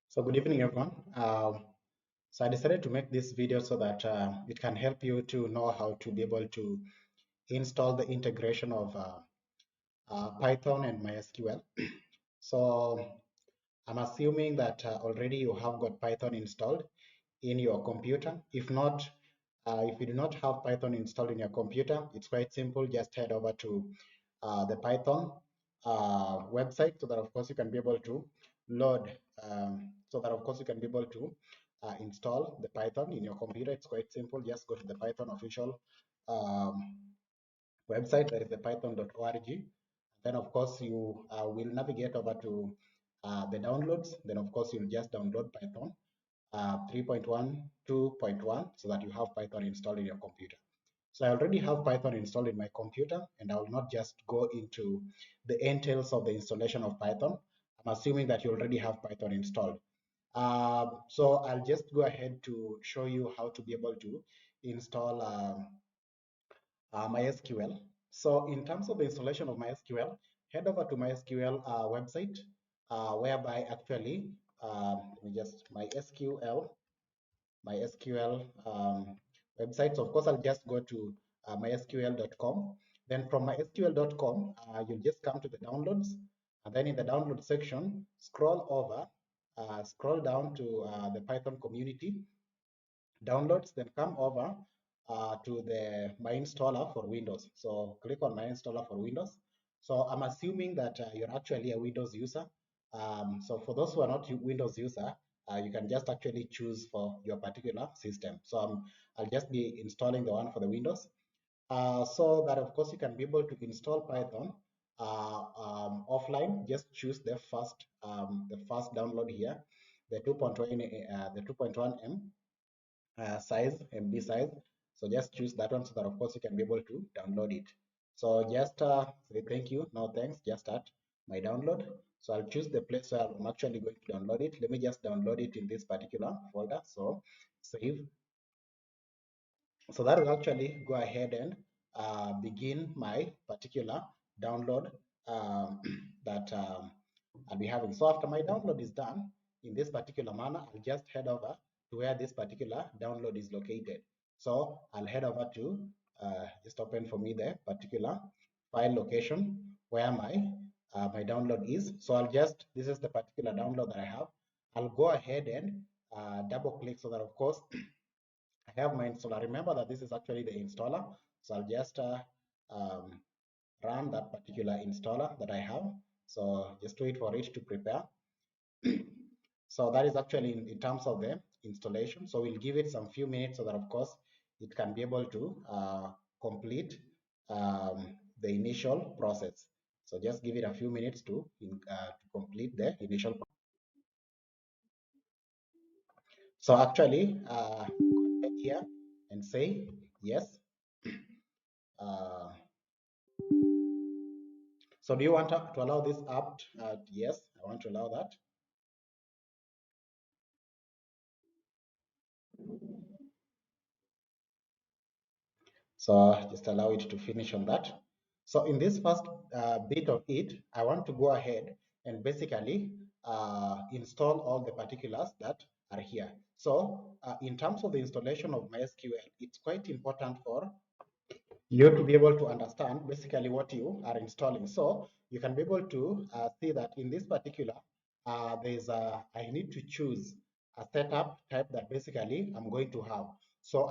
So good evening, everyone. So I decided to make this video so that it can help you to know how to be able to install the integration of Python and MySQL. So I'm assuming that already you have got Python installed in your computer. If not, if you do not have Python installed in your computer, it's quite simple. Just head over to the Python website so that of course you can be able to load, so that of course you can be able to install the Python in your computer. It's quite simple. Just go to the Python official um, website, that is the python.org. Then of course you will navigate over to the downloads. Then of course you'll just download Python 3.1, 2.1 so that you have Python installed in your computer. So I already have Python installed in my computer, and I will not just go into the entails of the installation of Python. I'm assuming that you already have Python installed. So I'll just go ahead to show you how to be able to install MySQL. So in terms of the installation of MySQL, head over to MySQL website, whereby actually, let me just MySQL website. So of course, I'll just go to mysql.com. Then from mysql.com, you'll just come to the downloads, and then in the download section, scroll over, scroll down to the Python community downloads, then come over to the My Installer for Windows. So click on My Installer for Windows. So I'm assuming that you're actually a Windows user. So for those who are not Windows user, you can just actually choose for your particular system. So I'll just be installing the one for the Windows. So that of course you can be able to install Python offline. Just choose the first download here, the 2.1 M size, MB size. So just choose that one so that of course you can be able to download it. So just say thank you, no thanks, just start my download. So I'll choose the place where I'm actually going to download it. Let me just download it in this particular folder. So save. So that will actually go ahead and begin my particular download that I'll be having. So after my download is done in this particular manner, I'll just head over to where this particular download is located. So I'll head over to just open for me the particular file location where my download is. So this is the particular download that I have. I'll go ahead and double click so that of course I have my installer. Remember that this is actually the installer. So I'll just um, run that particular installer that I have. So just wait for it to prepare. So that is actually in terms of the installation. So we'll give it some few minutes so that of course it can be able to complete the initial process. So just give it a few minutes to complete the initial process. So actually, go here and say yes. Uh, so do you want to allow this app? Yes, I want to allow that. So just allow it to finish on that. So in this first bit of it, I want to go ahead and basically install all the particulars that are here. So in terms of the installation of MySQL, it's quite important for you to be able to understand basically what you are installing. So you can be able to see that in this particular, I need to choose a setup type that basically I'm going to have. So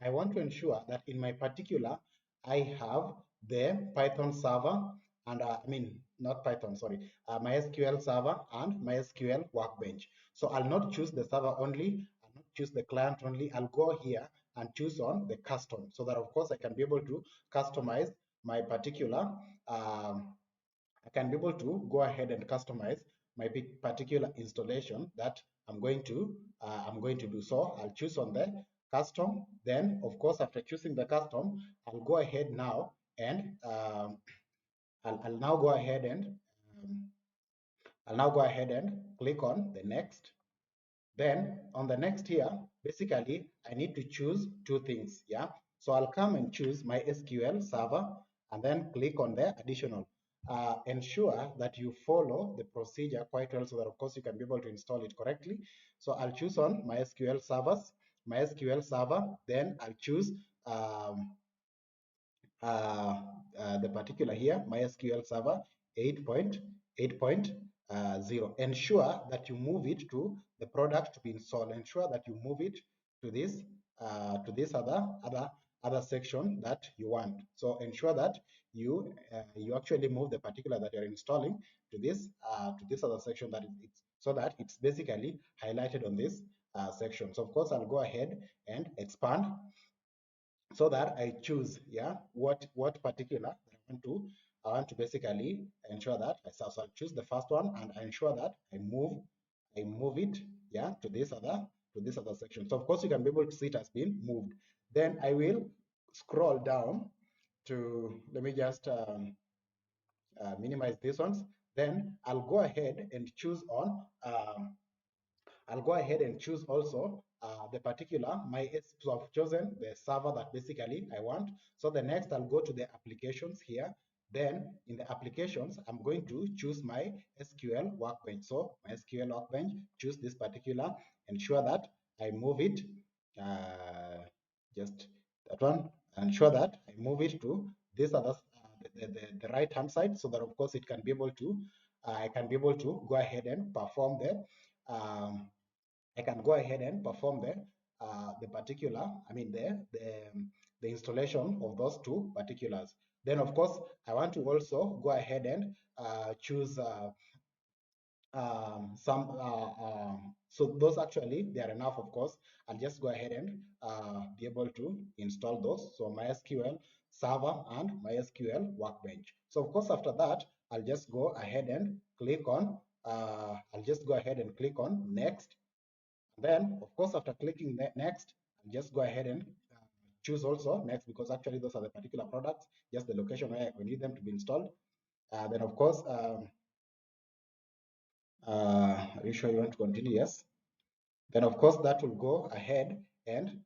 I want to ensure that in my particular, I have the Python server and I mean, not Python, sorry, MySQL server and MySQL workbench. So I'll not choose the server only, I'll not choose the client only, I'll go here and choose on the custom so that of course I can be able to customize my particular I can be able to go ahead and customize my particular installation that I'm going to do. So I'll choose on the custom. Then of course after choosing the custom, I'll go ahead now and I'll now go ahead and um, I'll now go ahead and click on the next. Then on the next here, basically, I need to choose two things. Yeah. So I'll come and choose my SQL server and then click on the additional. ensure that you follow the procedure quite well so that of course you can be able to install it correctly. So I'll choose on MySQL servers, MySQL server, then I'll choose um, uh, the particular here, MySQL Server 8.8.0. Ensure that you move it to the product to be installed. Ensure that you move it to this other section that you want. So ensure that you actually move the particular that you're installing to this other section that it's so that it's basically highlighted on this section. So of course I'll go ahead and expand so that I choose, yeah, what particular that I want to basically ensure that so I'll choose the first one and I ensure that I move it, yeah, to this other section. So of course you can be able to see it has been moved. Then I will scroll down to, let me just minimize these ones. Then I'll go ahead and choose on I'll go ahead and choose also the particular so I've chosen the server that basically I want. So the next I'll go to the applications here. Then in the applications, I'm going to choose my SQL workbench. So my SQL workbench, choose this particular, ensure that I move it, just that one, ensure that I move it to this other, the right hand side so that of course it can be able to, I can be able to go ahead and perform um, I can go ahead and perform the particular, I mean the installation of those two particulars. Then of course I want to also go ahead and choose some so those actually they are enough. Of course I'll just go ahead and be able to install those, so MySQL server and MySQL workbench. So of course after that I'll just go ahead and click on next. Then, of course, after clicking next, just go ahead and choose also next, because actually those are the particular products, just the location where we need them to be installed. Then, of course, are you sure you want to continue? Yes. Then of course that will go ahead and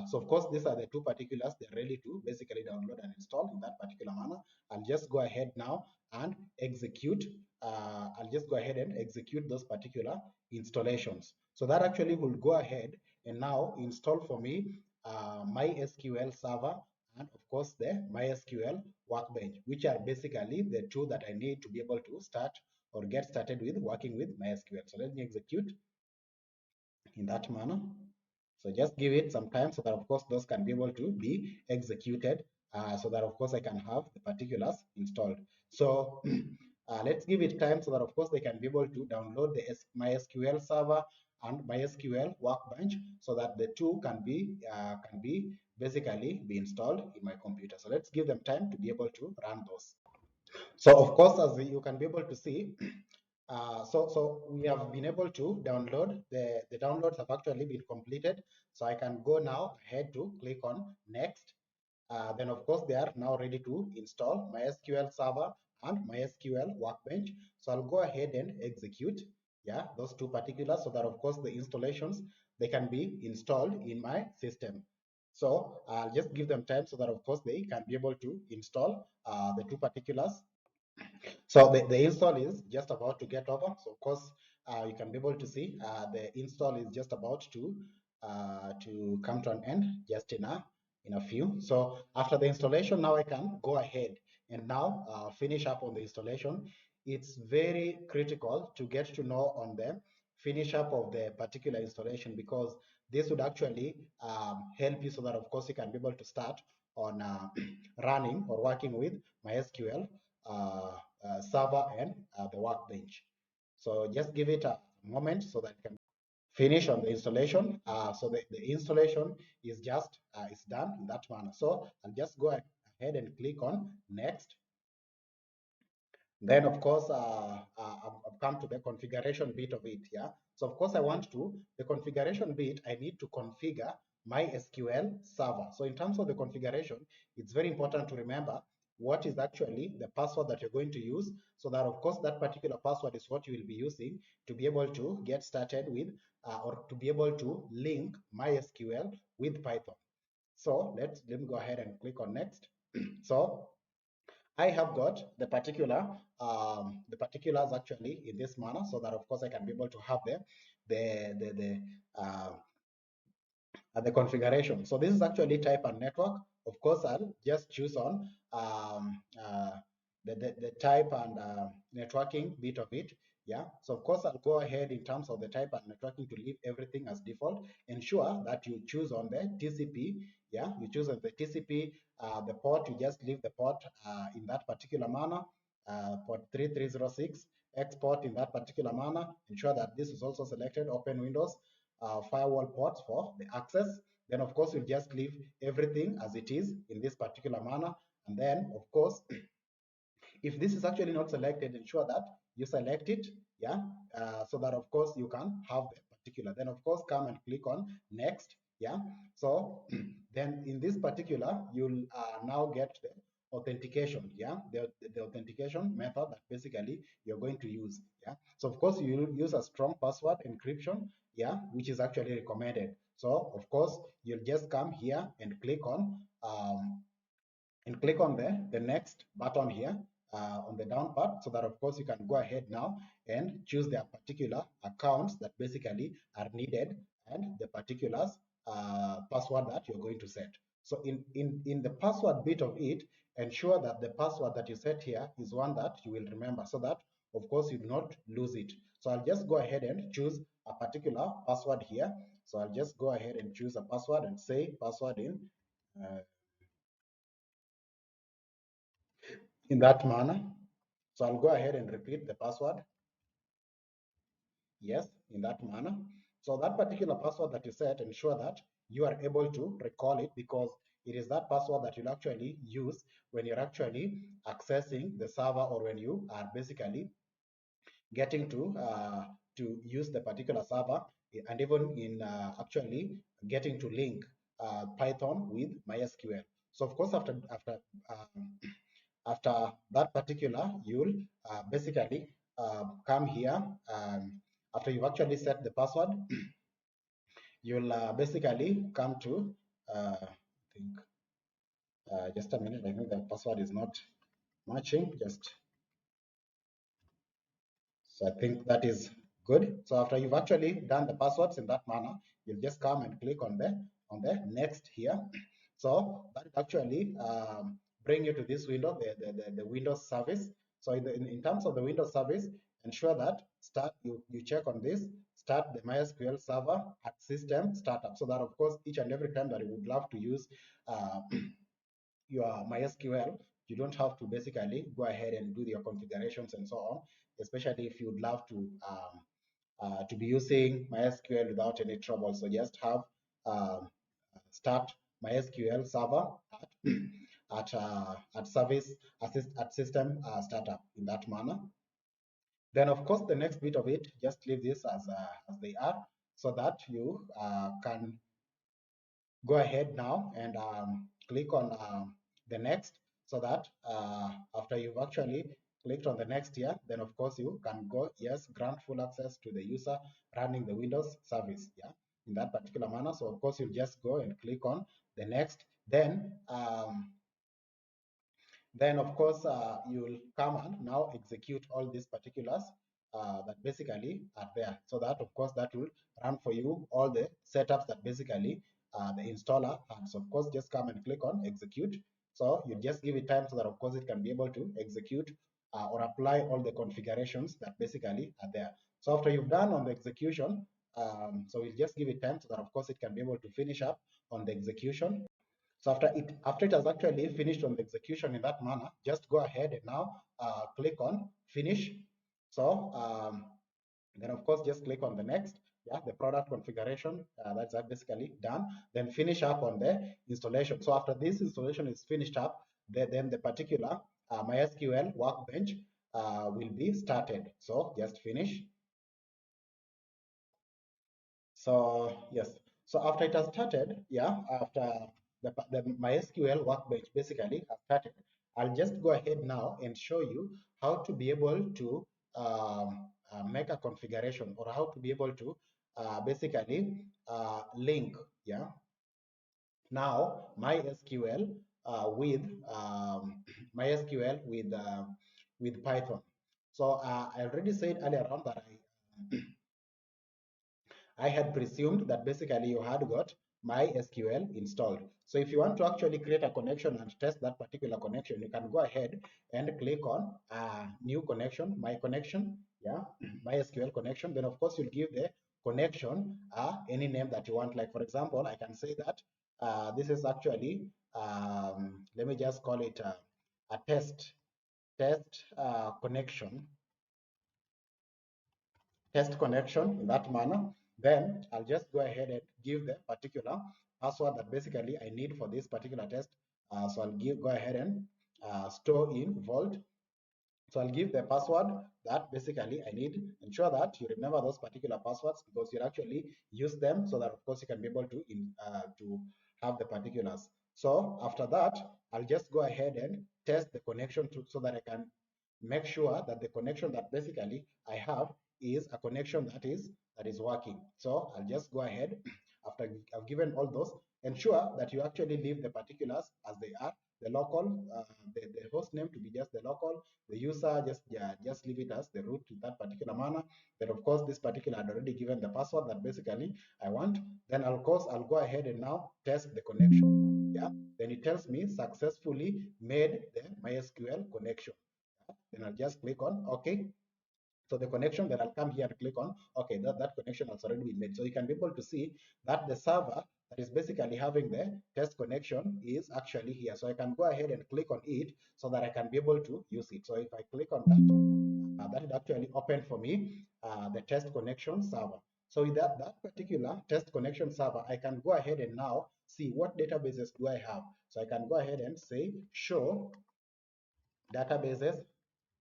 so of course these are the two particulars they're ready to basically download and install in that particular manner. I'll just go ahead now and execute. I'll just go ahead and execute those particular installations. So that actually will go ahead and now install for me MySQL server and of course the MySQL workbench, which are basically the two that I need to be able to start or get started with working with MySQL. So let me execute in that manner. So just give it some time so that of course those can be able to be executed so that of course I can have the particulars installed. So let's give it time so that of course they can be able to download the MySQL server and MySQL workbench so that the two can be basically be installed in my computer. So let's give them time to be able to run those. So of course, as you can be able to see, so we have been able to download, the downloads have actually been completed. So I can go now ahead to click on next. Then of course they are now ready to install MySQL server and MySQL workbench. So I'll go ahead and execute, yeah, those two particulars so that of course the installations, they can be installed in my system. So I'll just give them time so that of course they can be able to install the two particulars. So the install is just about to get over. So of course, you can be able to see the install is just about to come to an end just in a few. So after the installation, now I can go ahead and now finish up on the installation. It's very critical to get to know on the finish up of the particular installation, because this would actually help you so that of course you can be able to start on running or working with MySQL server and the workbench. So just give it a moment so that you can finish on the installation. So the installation is just is done in that manner. So I'll just go ahead and click on next. Then of course, I've come to the configuration bit of it. Yeah. So of course I want to, the configuration bit, I need to configure my SQL server. So in terms of the configuration, it's very important to remember what is actually the password that you're going to use, so that of course that particular password is what you will be using to be able to get started with or to be able to link MySQL with Python. So let me go ahead and click on next. So I have got the particulars actually in this manner, so that of course I can be able to have the uh, the configuration. So this is actually type and network. Of course, I'll just choose on the type and networking bit of it. Yeah. So of course, I'll go ahead in terms of the type and networking to leave everything as default. Ensure that you choose on the TCP. Yeah. You choose on the TCP, the port, you just leave the port in that particular manner, port 3306, export in that particular manner. Ensure that this is also selected, open Windows, firewall ports for the access. Then of course, we'll just leave everything as it is in this particular manner. And then of course, if this is actually not selected, ensure that you select it, yeah, so that of course you can have the particular. Then of course, come and click on next, yeah. So then in this particular, you'll now get the authentication, yeah, the authentication method that basically you're going to use, yeah. So of course, you'll use a strong password encryption, yeah, which is actually recommended. So of course, you'll just come here and click on the next button here on the down part, so that of course you can go ahead now and choose the particular accounts that basically are needed and the particulars password that you're going to set. So in the password bit of it, ensure that the password that you set here is one that you will remember, so that of course you do not lose it. So I'll just go ahead and choose a particular password here. So I'll just go ahead and choose a password and say password uh, in that manner. So I'll go ahead and repeat the password. Yes, in that manner. So that particular password that you set, ensure that you are able to recall it, because it is that password that you'll actually use when you're actually accessing the server, or when you are basically getting to use the particular server, and even in actually getting to link Python with MySQL. So of course, after that particular, you'll basically come here. After you've actually set the password, you'll basically come to, I think, just a minute, I think the password is not matching. So I think that is good. So after you've actually done the passwords in that manner, you'll just come and click on the next here. So that actually bring you to this window, the Windows service. So in terms of the Windows service, ensure that you check on this, start the MySQL server at system startup, so that of course each and every time that you would love to use uh, your MySQL, you don't have to basically go ahead and do your configurations and so on, especially if you'd love to be using MySQL without any trouble. So just have start MySQL server at service at system startup in that manner. Then of course the next bit of it, just leave this as they are, so that you can go ahead now and click on the next, so that after you've actually clicked on the next here, then of course you can go, yes, grant full access to the user running the Windows service, yeah, in that particular manner. So of course you just go and click on the next. Then of course you'll come and now execute all these particulars that basically are there, so that of course that will run for you all the setups that basically the installer has. So of course just come and click on execute. So you just give it time, so that of course it can be able to execute or apply all the configurations that basically are there. So after you've done on the execution, so we'll just give it time, so that of course it can be able to finish up on the execution. So after it has actually finished on the execution in that manner, just go ahead and now click on finish. So then of course just click on the next. Yeah, the product configuration, that's basically done. Then finish up on the installation. So after this installation is finished up, then the particular MySQL workbench will be started. So just finish. So yes, so after it has started, yeah, after the MySQL workbench basically has started, I'll just go ahead now and show you how to be able to make a configuration, or how to be able to basically link, yeah. Now MySQL with MySQL with Python. So I already said earlier on that I had presumed that basically you had got MySQL installed. So if you want to actually create a connection and test that particular connection, you can go ahead and click on new connection, my connection, yeah, MySQL connection. Then of course you'll give the connection any name that you want. Like for example, I can say that this is actually, let me just call it a connection test connection in that manner. Then I'll just go ahead and give the particular password that basically I need for this particular test. So I'll go ahead and store in Vault. So I'll give the password that basically I need. Ensure that you remember those particular passwords because you'll actually use them so that of course you can be able to have the particulars. So after that, I'll just go ahead and test the connection so that I can make sure that the connection that basically I have is a connection that is working. So I'll just go ahead after I've given all those, ensure that you actually leave the particulars as they are. The local, the host name to be just the local, the user just leave it as the root to that particular manner. Then of course this particular I'd already given the password that basically I want. Then of course I'll go ahead and now test the connection. Yeah. Then it tells me successfully made the MySQL connection. Yeah? Then I'll just click on OK. So the connection, then I'll come here and click on, okay, that connection has already been made. So you can be able to see that the server that is basically having the test connection is actually here. So I can go ahead and click on it so that I can be able to use it. So if I click on that, that will actually open for me the test connection server. So with that particular test connection server, I can go ahead and now see what databases do I have. So I can go ahead and say show databases,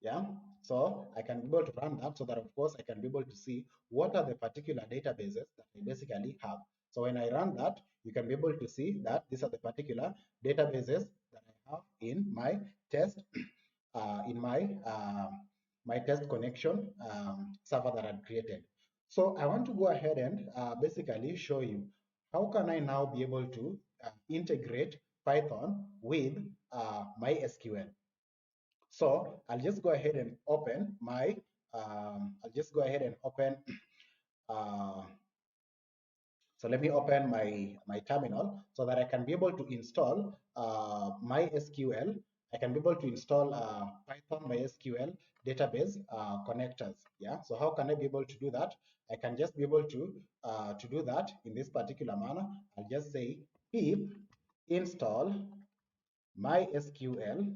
yeah. So I can be able to run that so that of course I can be able to see what are the particular databases that I basically have. So when I run that, you can be able to see that these are the particular databases that I have in my test, in my test connection server that I've created. So I want to go ahead and basically show you how can I now be able to integrate Python with MySQL. So I'll just go ahead and open my, I'll just go ahead and open, uh, so let me open my terminal so that I can be able to install MySQL. I can be able to install Python MySQL database connectors. Yeah. So how can I be able to do that? I can just be able to do that in this particular manner. I'll just say pip install MySQL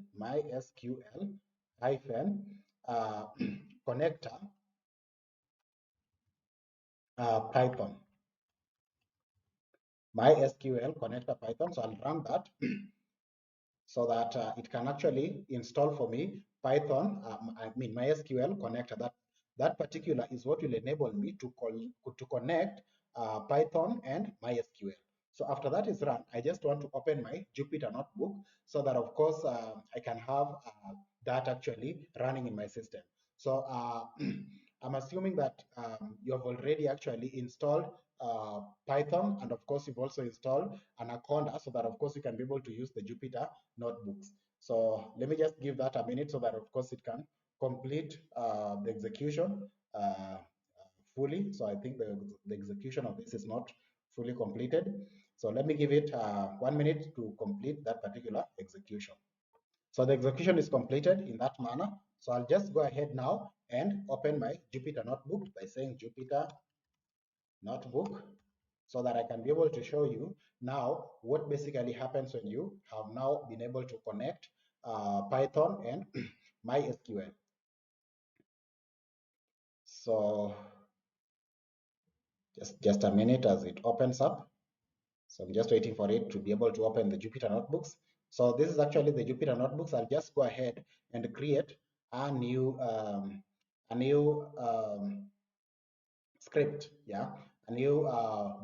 hyphen connector Python. MySQL connector Python. So I'll run that so that it can actually install for me Python, I mean MySQL connector. That particular is what will enable me to connect Python and MySQL. So after that is run, I just want to open my Jupyter notebook so that of course I can have that actually running in my system. So I'm assuming that you have already actually installed Python, and of course you've also installed Anaconda so that of course you can be able to use the Jupyter notebooks. So let me just give that a minute so that of course it can complete the execution fully. So I think the execution of this is not fully completed. So let me give it 1 minute to complete that particular execution. So the execution is completed in that manner. So I'll just go ahead now and open my Jupyter notebook by saying Jupyter notebook so that I can be able to show you now what basically happens when you have now been able to connect Python and MySQL. So just a minute as it opens up. So I'm just waiting for it to be able to open the Jupyter notebooks. So this is actually the Jupyter notebooks. I'll just go ahead and create a new script, yeah, a new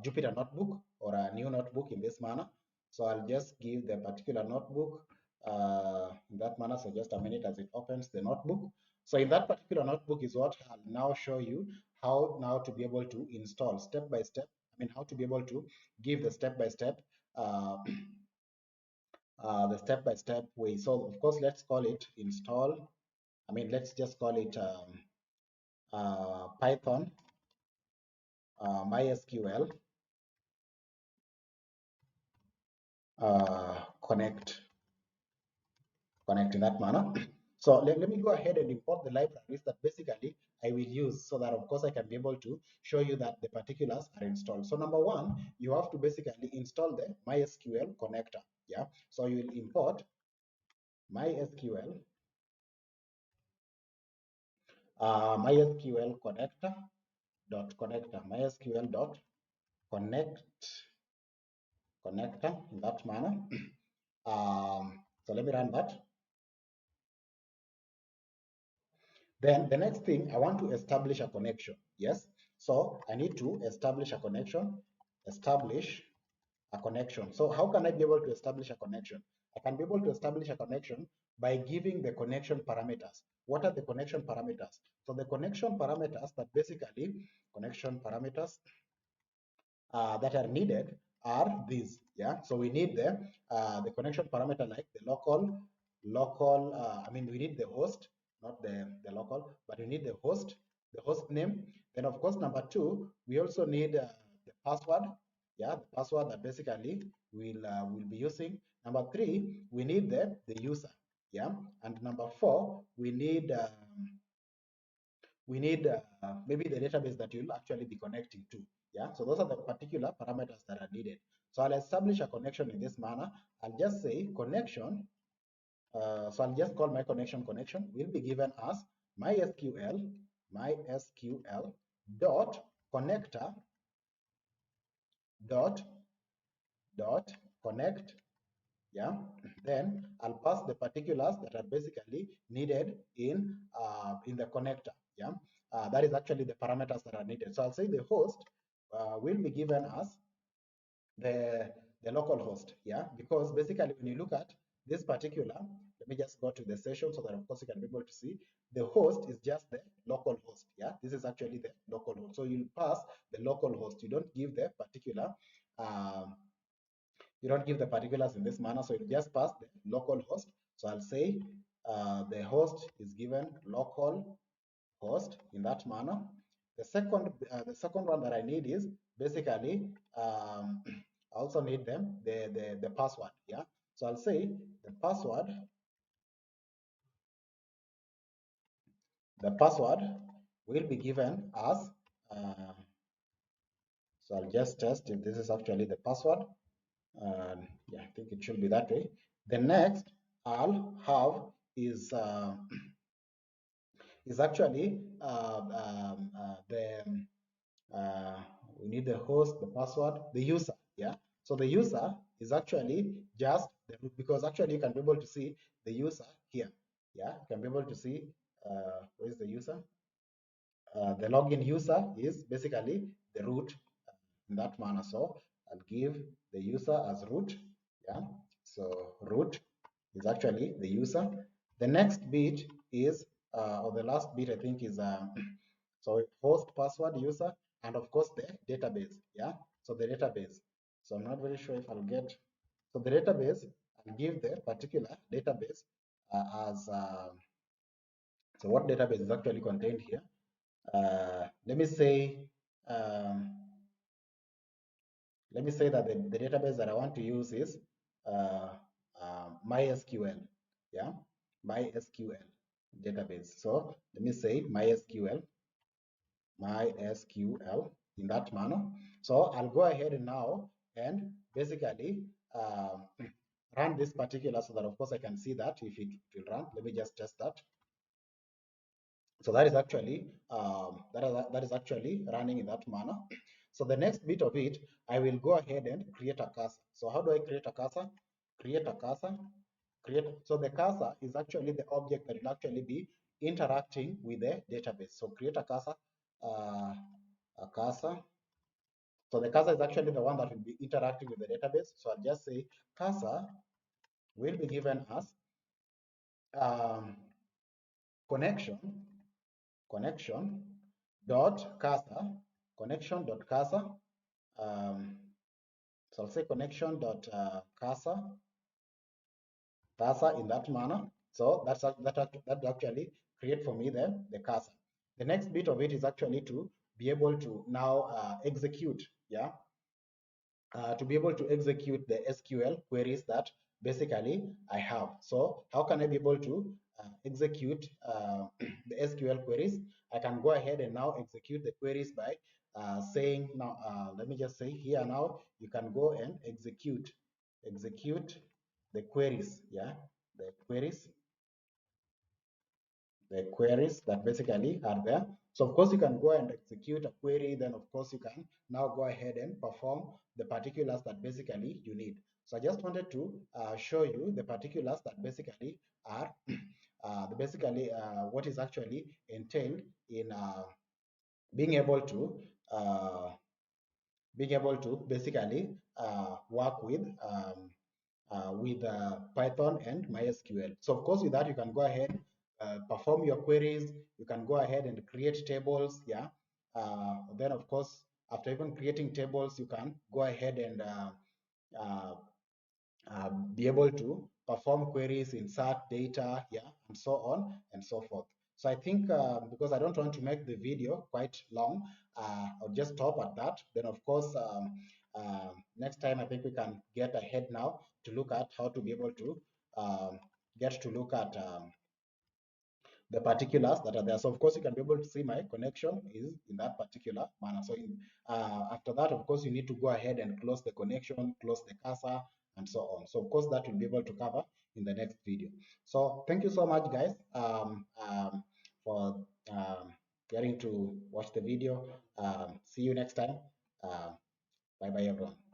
Jupyter notebook or a new notebook in this manner. So I'll just give the particular notebook in that manner. So just a minute as it opens the notebook. So in that particular notebook is what I'll now show you how now to be able to install step by step. I mean, how to be able to give the step by step the step-by-step way. So of course, let's call it install. Let's just call it Python MySQL connect in that manner. So let me go ahead and import the libraries that basically I will use, so that of course I can be able to show you that the particulars are installed. So number one, you have to basically install the MySQL connector. Yeah. So you will import MySQL MySQL MySQL dot connector in that manner. So let me run that. Then the next thing, I want to establish a connection. Yes. So I need to establish a connection. Establish a connection. So how can I be able to establish a connection? I can be able to establish a connection by giving the connection parameters. What are the connection parameters? So the connection parameters that basically connection parameters that are needed are these. Yeah. So we need the connection parameter, like the local. We need the host, not the local, but we need the host name. Then of course number two, we also need the password. Yeah, the password that basically will be using. Number three, we need the user. Yeah, and number four, we need maybe the database that you'll actually be connecting to. Yeah, so those are the particular parameters that are needed. So I'll establish a connection in this manner. I'll just say connection. So I'll just call my connection will be given as MySQL dot connector dot connect. Yeah, then I'll pass the particulars that are basically needed in the connector. Yeah, that is actually the parameters that are needed. So I'll say the host will be given as the local host. Yeah, because basically when you look at this particular, let me just go to the session so that of course you can be able to see the host is just the local host. Yeah, this is actually the local host. So you pass the local host. You don't give the particular um, you don't give the particulars in this manner, so it just pass the local host. So I'll say the host is given local host in that manner. The second one that I need is basically I also need the password. Yeah, so I'll say the password will be given as so I'll just test if this is actually the password. Yeah, I think it should be that way. The next I'll have is actually the we need the host, the password, the user. Yeah. So the user is actually just because actually you can be able to see the user here. Yeah, you can be able to see where is the user. The login user is basically the root in that manner. So I'll give the user as root. Yeah. So root is actually the user. The next bit is, or the last bit I think is, so host, password, user, and of course the database. Yeah. So the database. So I'm not very sure if I'll get. So the database, I'll give the particular database as. So what database is actually contained here? Let me say. Um, let me say that the database that I want to use is uh, MySQL. Yeah, MySQL database. So let me say MySQL in that manner. So I'll go ahead now and basically run this particular so that of course I can see that if it will run. Let me just test that. So that is actually that is actually running in that manner. So the next bit of it, I will go ahead and create a cursor. So how do I create a cursor? Create a cursor. So the cursor is actually the object that will actually be interacting with the database. So create a cursor. A cursor. So the cursor is actually the one that will be interacting with the database. So I'll just say cursor will be given as um, connection dot cursor dot cursor. So I'll say connection dot cursor cursor in that manner. So that actually create for me the cursor. The next bit of it is actually to be able to now execute, yeah, to be able to execute the SQL queries that basically I have. So how can I be able to execute the SQL queries? I can go ahead and now execute the queries by saying now, let me just say here now, you can go and execute the queries, yeah, the queries that basically are there. So of course you can go and execute a query, then of course you can now go ahead and perform the particulars that basically you need. So I just wanted to show you the particulars that basically are what is actually entailed in uh, being able to basically work with Python and MySQL. So of course, with that, you can go ahead, perform your queries. You can go ahead and create tables. Yeah. Then of course, after even creating tables, you can go ahead and uh, be able to perform queries, insert data, yeah, and so on and so forth. So I think because I don't want to make the video quite long, I'll just stop at that. Then of course, next time I think we can get ahead now to look at how to be able to um, get to look at the particulars that are there. So of course you can be able to see my connection is in that particular manner. So after that, of course, you need to go ahead and close the connection, close the cursor, and so on. So of course that will be able to cover in the next video. So thank you so much, guys, for getting to watch the video. See you next time. Bye bye, everyone.